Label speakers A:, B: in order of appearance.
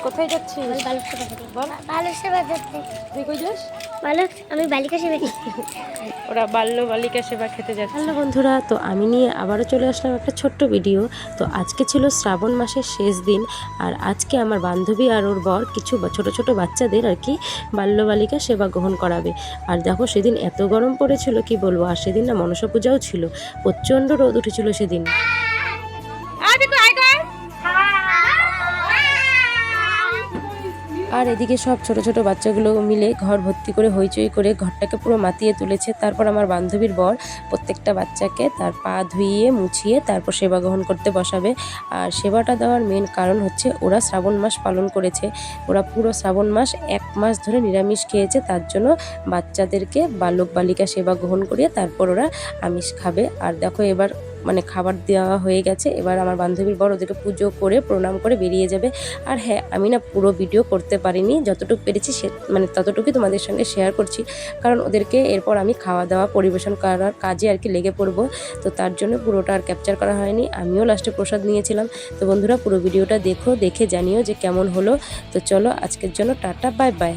A: কোথায় যাচ্ছিস?
B: বালক সেবা করতে।
A: তুই কই যাস?
B: আমি বালিকা সেবা
A: ওরা বালিকা সেবা খেতে যাচ্ছে। হ্যালো বন্ধুরা, তো আমি নিয়ে আবারও চলে আসলাম একটা ছোট্ট ভিডিও। তো আজকে ছিল শ্রাবণ মাসের শেষ দিন, আর আজকে আমার বান্ধবী আর ওর বর কিছু ছোট ছোট বাচ্চাদের আর কি বাল্যবালিকা সেবা গ্রহণ করাবে। আর দেখো সেদিন এত গরম পড়েছিল কি বলবো, আর সেদিন না মনসা পূজাও ছিল, প্রচণ্ড রোদ উঠেছিল সেদিন। আর এদিকে সব ছোট ছোট বাচ্চাগুলো মিলে ঘর ভর্তি করে হইচই করে ঘরটাকে পুরো মাতিয়ে তুলেছে। তারপর আমার বান্ধবীর বর প্রত্যেকটা বাচ্চাকে তার পা ধুইয়ে মুছিয়ে তারপর সেবা গ্রহণ করতে বসাবে। আর সেবাটা দেওয়ার মেন কারণ হচ্ছে ওরা শ্রাবণ মাস পালন করেছে, ওরা পুরো শ্রাবণ মাস 1 মাস ধরে নিরামিষ খেয়েছে, তার জন্য বাচ্চাদেরকে বালক বালিকা সেবা গ্রহণ করিয়ে তারপর ওরা আমিষ খাবে। আর দেখো এবার খাবার দেওয়া হয়ে গেছে, এবার আমার বান্ধবীর বর ওদেরকে পুজো করে প্রণাম করে বেরিয়ে যাবে। আর হ্যাঁ, আমি না পুরো ভিডিও করতে পারিনি, যতটুকু পেরেছি ততটুকুই তোমাদের সঙ্গে শেয়ার করছি, কারণ ওদেরকে এরপর আমি খাওয়া দাওয়া পরিবেশন করার কাজে আর কি লেগে পড়বো। তো তার জন্য পুরোটা আর ক্যাপচার করা হয়নি, আমিও লাস্টে প্রসাদ নিয়েছিলাম। তো বন্ধুরা পুরো ভিডিওটা দেখে জানিও যে কেমন হলো। তো চলো আজকের জন্য টাটা, বাই বাই।